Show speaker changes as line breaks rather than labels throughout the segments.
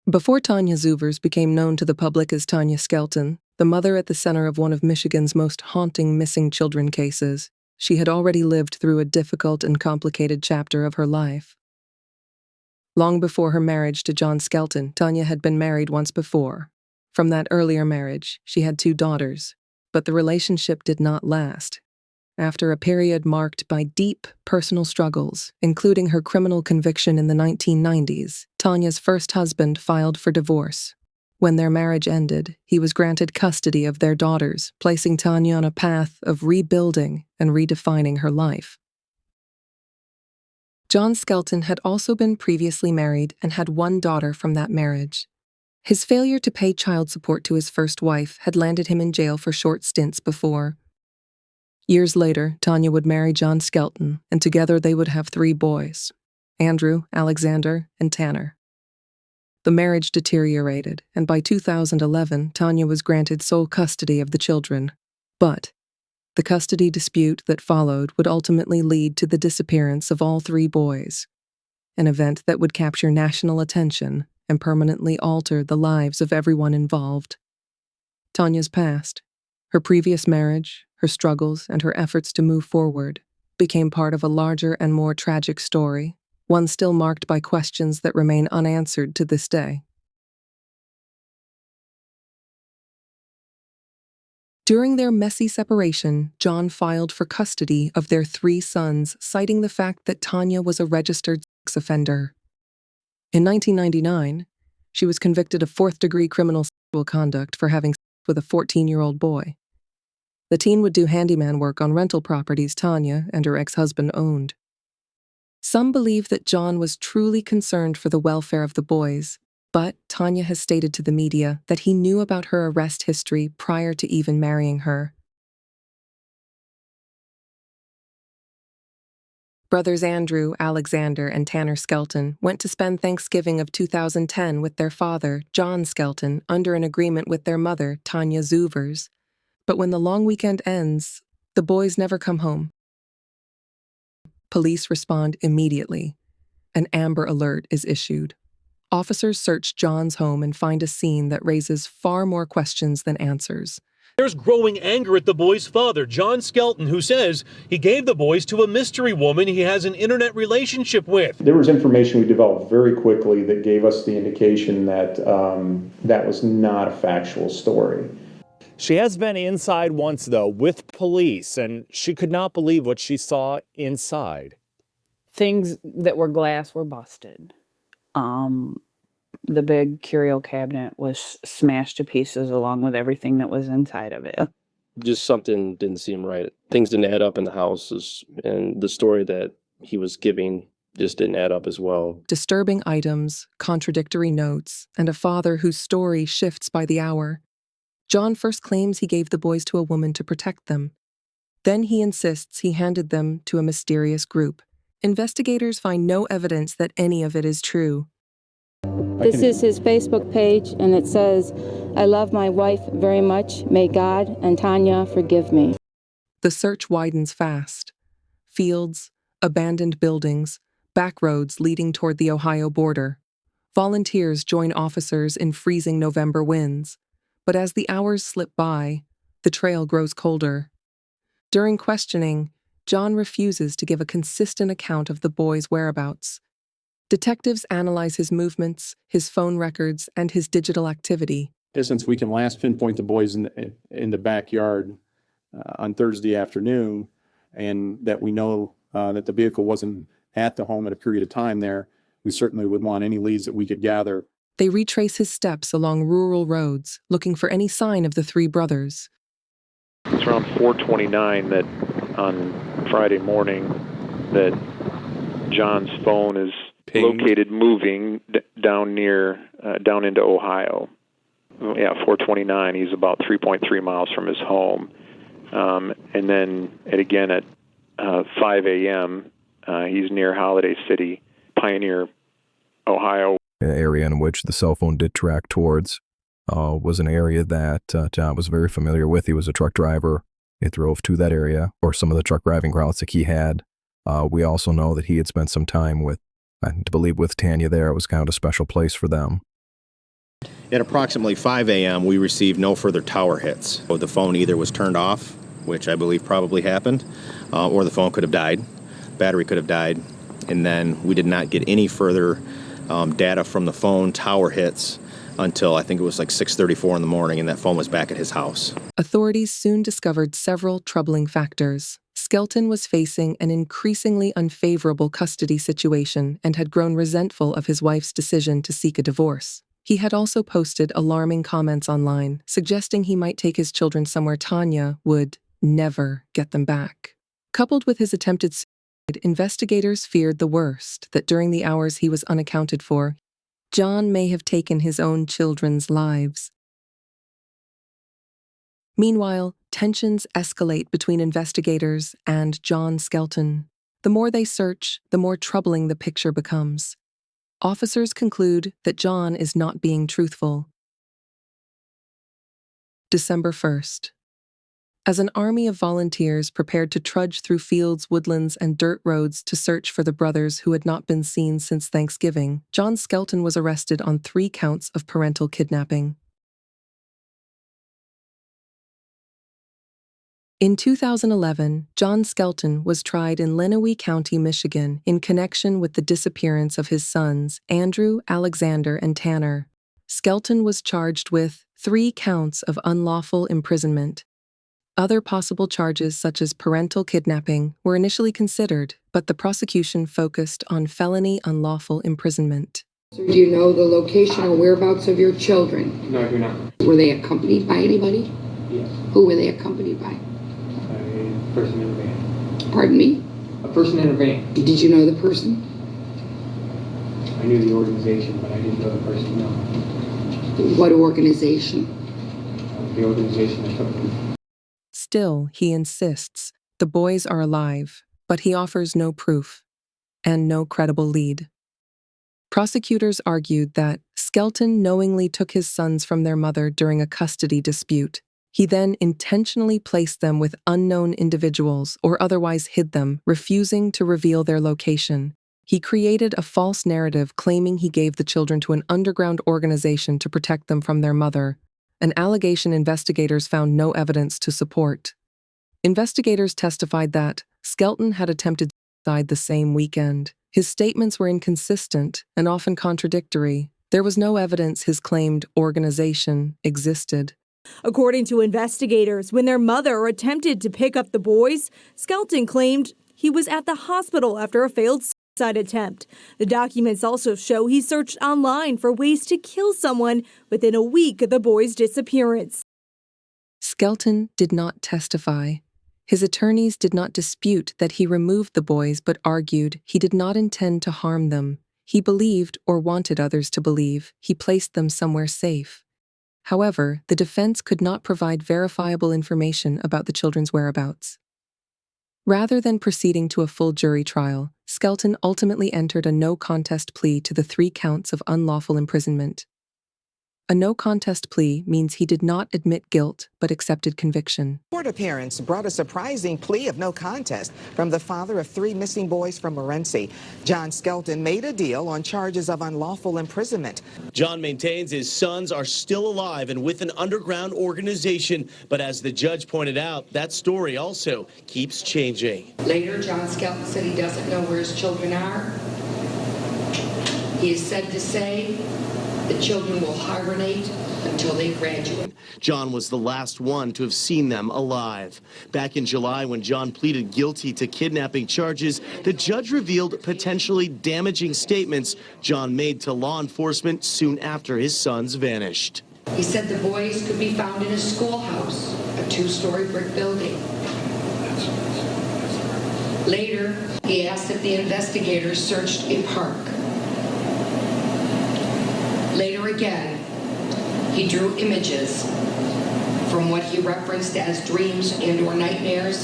Before Tanya Zoovers became known to the public as Tanya Skelton, the mother at the center of one of Michigan's most haunting missing children cases, she had already lived through a difficult and complicated chapter of her life. Long before her marriage to John Skelton, Tanya had been married once before. From that earlier marriage, she had 2 daughters, but the relationship did not last. After a period marked by deep personal struggles, including her criminal conviction in the 1990s, Tanya's first husband filed for divorce. When their marriage ended, he was granted custody of their daughters, placing Tanya on a path of rebuilding and redefining her life. John Skelton had also been previously married and had 1 daughter from that marriage. His failure to pay child support to his first wife had landed him in jail for short stints before. Years later, Tanya would marry John Skelton, and together they would have 3 boys: Andrew, Alexander, and Tanner. The marriage deteriorated, and by 2011, Tanya was granted sole custody of the children. But the custody dispute that followed would ultimately lead to the disappearance of all 3 boys, an event that would capture national attention and permanently alter the lives of everyone involved. Tanya's past, her previous marriage, her struggles, and her efforts to move forward became part of a larger and more tragic story, one still marked by questions that remain unanswered to this day. During their messy separation, John filed for custody of their 3 sons, citing the fact that Tanya was a registered sex offender. In 1999, she was convicted of 4th-degree criminal sexual conduct for having sex with a 14-year-old boy. The teen would do handyman work on rental properties Tanya and her ex-husband owned. Some believe that John was truly concerned for the welfare of the boys, but Tanya has stated to the media that he knew about her arrest history prior to even marrying her. Brothers Andrew, Alexander, and Tanner Skelton went to spend Thanksgiving of 2010 with their father, John Skelton, under an agreement with their mother, Tanya Zoovers. But when the long weekend ends, the boys never come home. Police respond immediately. An Amber Alert is issued. Officers search John's home and find a scene that raises far more questions than answers.
There's growing anger at the boys' father, John Skelton, who says he gave the boys to a mystery woman he has an internet relationship with.
There was information we developed very quickly that gave us the indication that that was not a factual story.
She has been inside once, though, with police, and she could not believe what she saw inside.
Things that were glass were busted. The big curio cabinet was smashed to pieces along with everything that was inside of it.
Just something didn't seem right. Things didn't add up in the houses, and the story that he was giving just didn't add up as well.
Disturbing items, contradictory notes, and a father whose story shifts by the hour. John first claims he gave the boys to a woman to protect them. Then he insists he handed them to a mysterious group. Investigators find no evidence that any of it is true.
This is his Facebook page, and it says, "I love my wife very much. May God and Tanya forgive me."
The search widens fast. Fields, abandoned buildings, back roads leading toward the Ohio border. Volunteers join officers in freezing November winds. But as the hours slip by, the trail grows colder. During questioning, John refuses to give a consistent account of the boys' whereabouts. Detectives analyze his movements, his phone records, and his digital activity.
Since we can last pinpoint the boys in the backyard on Thursday afternoon, and that we know that the vehicle wasn't at the home at a period of time there, we certainly would want any leads that we could gather.
They retrace his steps along rural roads, looking for any sign of the 3 brothers.
It's around 4:29 that on Friday morning that John's phone is located moving down into Ohio. Yeah, 4:29. He's about 3.3 miles from his home. And then at 5 a.m., he's near Holiday City, Pioneer, Ohio.
The area in which the cell phone did track towards was an area that John was very familiar with. He was a truck driver. He drove to that area, or some of the truck driving routes that he had. We also know that he had spent some time with, I believe with Tanya there. It was kind of a special place for them.
At approximately 5 a.m., we received no further tower hits. The phone either was turned off, which I believe probably happened, or the phone could have died. Battery could have died. And then we did not get any further data from the phone tower hits until I think it was like 6:34 in the morning, and that phone was back at his house.
Authorities soon discovered several troubling factors. Skelton was facing an increasingly unfavorable custody situation and had grown resentful of his wife's decision to seek a divorce. He had also posted alarming comments online, suggesting he might take his children somewhere Tanya would never get them back. Coupled with his attempted suicide, investigators feared the worst, that during the hours he was unaccounted for, John may have taken his own children's lives. Meanwhile, tensions escalate between investigators and John Skelton. The more they search, the more troubling the picture becomes. Officers conclude that John is not being truthful. December 1st. As an army of volunteers prepared to trudge through fields, woodlands, and dirt roads to search for the brothers who had not been seen since Thanksgiving, John Skelton was arrested on 3 counts of parental kidnapping. In 2011, John Skelton was tried in Lenawee County, Michigan, in connection with the disappearance of his sons, Andrew, Alexander, and Tanner. Skelton was charged with 3 counts of unlawful imprisonment. Other possible charges, such as parental kidnapping, were initially considered, but the prosecution focused on felony unlawful imprisonment.
So do you know the location or whereabouts of your children?
No, I do not.
Were they accompanied by anybody?
Yes.
Who were they accompanied by?
A person in a van.
Pardon me?
A person in a van.
Did you know the person?
I knew the organization, but I didn't know the person, no.
What organization?
The organization that took me.
Still, he insists the boys are alive, but he offers no proof and no credible lead. Prosecutors argued that Skelton knowingly took his sons from their mother during a custody dispute. He then intentionally placed them with unknown individuals or otherwise hid them, refusing to reveal their location. He created a false narrative claiming he gave the children to an underground organization to protect them from their mother, an allegation investigators found no evidence to support. Investigators testified that Skelton had attempted suicide the same weekend. His statements were inconsistent and often contradictory. There was no evidence his claimed organization existed.
According to investigators, when their mother attempted to pick up the boys, Skelton claimed he was at the hospital after a failed suicide attempt. The documents also show he searched online for ways to kill someone within a week of the boys' disappearance.
Skelton did not testify. His attorneys did not dispute that he removed the boys but argued he did not intend to harm them. He believed, or wanted others to believe, he placed them somewhere safe. However, the defense could not provide verifiable information about the children's whereabouts. Rather than proceeding to a full jury trial, Skelton ultimately entered a no-contest plea to the 3 counts of unlawful imprisonment. A no-contest plea means he did not admit guilt but accepted conviction.
Court appearance brought a surprising plea of no contest from the father of 3 missing boys from Morenci. John Skelton made a deal on charges of unlawful imprisonment.
John maintains his sons are still alive and with an underground organization, but as the judge pointed out, that story also keeps changing.
Later, John Skelton said he doesn't know where his children are. He is said to say the children will hibernate until they graduate.
John was the last one to have seen them alive. Back in July, when John pleaded guilty to kidnapping charges, the judge revealed potentially damaging statements John made to law enforcement soon after his sons vanished.
He said the boys could be found in a schoolhouse, a 2-story brick building. Later, he asked if the investigators searched a park. Later again, he drew images from what he referenced as dreams and/or nightmares,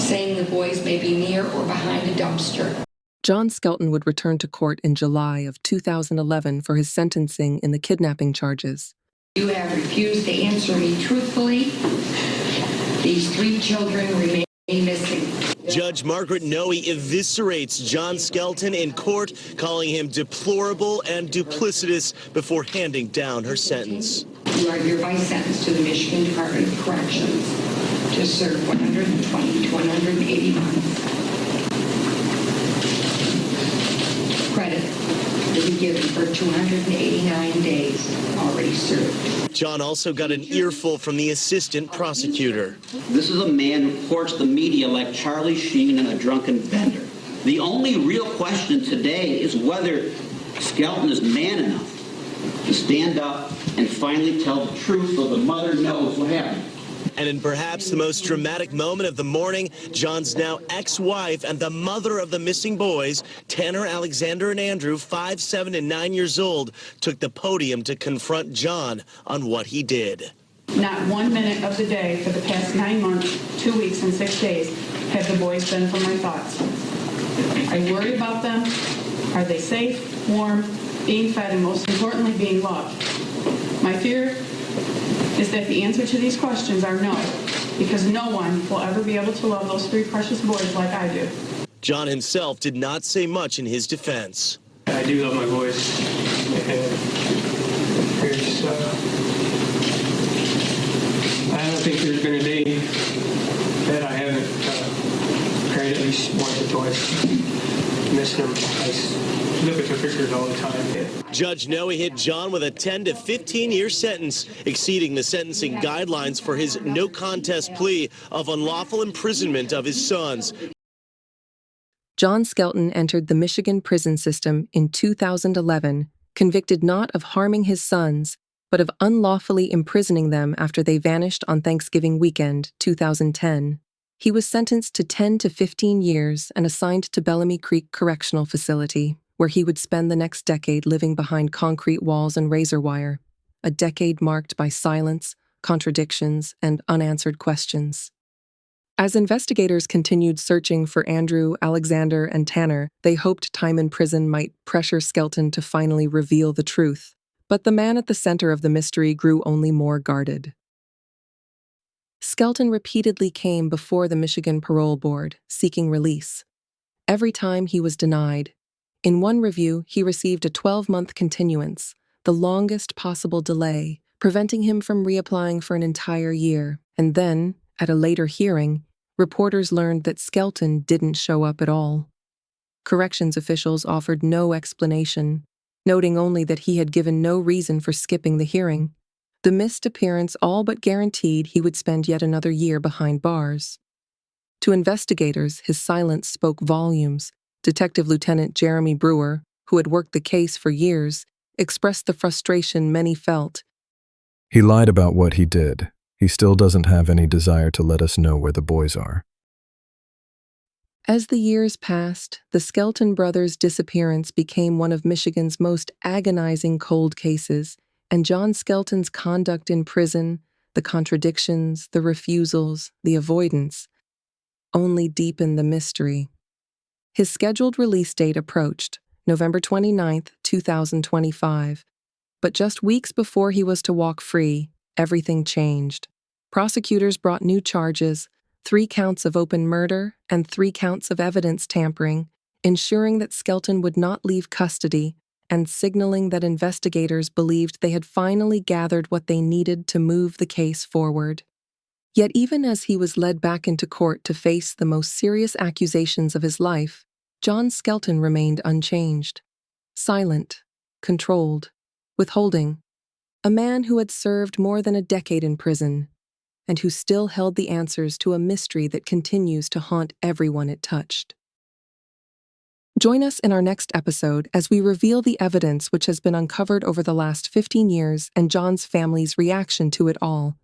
saying the boys may be near or behind a dumpster.
John Skelton would return to court in July of 2011 for his sentencing in the kidnapping charges.
You have refused to answer me truthfully. These 3 children remain missing.
Judge Margaret Noe eviscerates John Skelton in court, calling him deplorable and duplicitous before handing down her sentence.
You are hereby sentenced to the Michigan Department of Corrections to serve 120 to 180 months. Credit will be given for 289 days already served.
John also got an earful from the assistant prosecutor.
This is a man who courts the media like Charlie Sheen and a drunken vendor. The only real question today is whether Skelton is man enough to stand up and finally tell the truth so the mother knows what happened.
And in perhaps the most dramatic moment of the morning, John's now ex-wife and the mother of the missing boys, Tanner, Alexander, and Andrew, 5, 7, and 9 years old, took the podium to confront John on what he did.
Not 1 minute of the day for the past 9 months, 2 weeks, and 6 days have the boys been from my thoughts. I worry about them. Are they safe, warm, being fed, and most importantly, being loved? My fear is that the answer to these questions are no, because no one will ever be able to love those 3 precious boys like I do.
John himself did not say much in his defense.
I do love my boys. I don't think there's been a day that I haven't cried at least once or twice. Missed them. I look at their pictures all the time.
Judge Noe hit John with a 10 to 15-year sentence, exceeding the sentencing guidelines for his no contest plea of unlawful imprisonment of his sons.
John Skelton entered the Michigan prison system in 2011, convicted not of harming his sons, but of unlawfully imprisoning them after they vanished on Thanksgiving weekend, 2010. He was sentenced to 10 to 15 years and assigned to Bellamy Creek Correctional Facility, where he would spend the next decade living behind concrete walls and razor wire, a decade marked by silence, contradictions, and unanswered questions. As investigators continued searching for Andrew, Alexander, and Tanner, they hoped time in prison might pressure Skelton to finally reveal the truth. But the man at the center of the mystery grew only more guarded. Skelton repeatedly came before the Michigan Parole Board, seeking release. Every time he was denied. In one review, he received a 12-month continuance, the longest possible delay, preventing him from reapplying for an entire year. And then, at a later hearing, reporters learned that Skelton didn't show up at all. Corrections officials offered no explanation, noting only that he had given no reason for skipping the hearing. The missed appearance all but guaranteed he would spend yet another year behind bars. To investigators, his silence spoke volumes. Detective Lieutenant Jeremy Brewer, who had worked the case for years, expressed the frustration many felt.
He lied about what he did. He still doesn't have any desire to let us know where the boys are.
As the years passed, the Skelton brothers' disappearance became one of Michigan's most agonizing cold cases, and John Skelton's conduct in prison, the contradictions, the refusals, the avoidance, only deepened the mystery. His scheduled release date approached, November 29, 2025. But just weeks before he was to walk free, everything changed. Prosecutors brought new charges, 3 counts of open murder and 3 counts of evidence tampering, ensuring that Skelton would not leave custody and signaling that investigators believed they had finally gathered what they needed to move the case forward. Yet even as he was led back into court to face the most serious accusations of his life, John Skelton remained unchanged, silent, controlled, withholding, a man who had served more than a decade in prison, and who still held the answers to a mystery that continues to haunt everyone it touched. Join us in our next episode as we reveal the evidence which has been uncovered over the last 15 years and John's family's reaction to it all.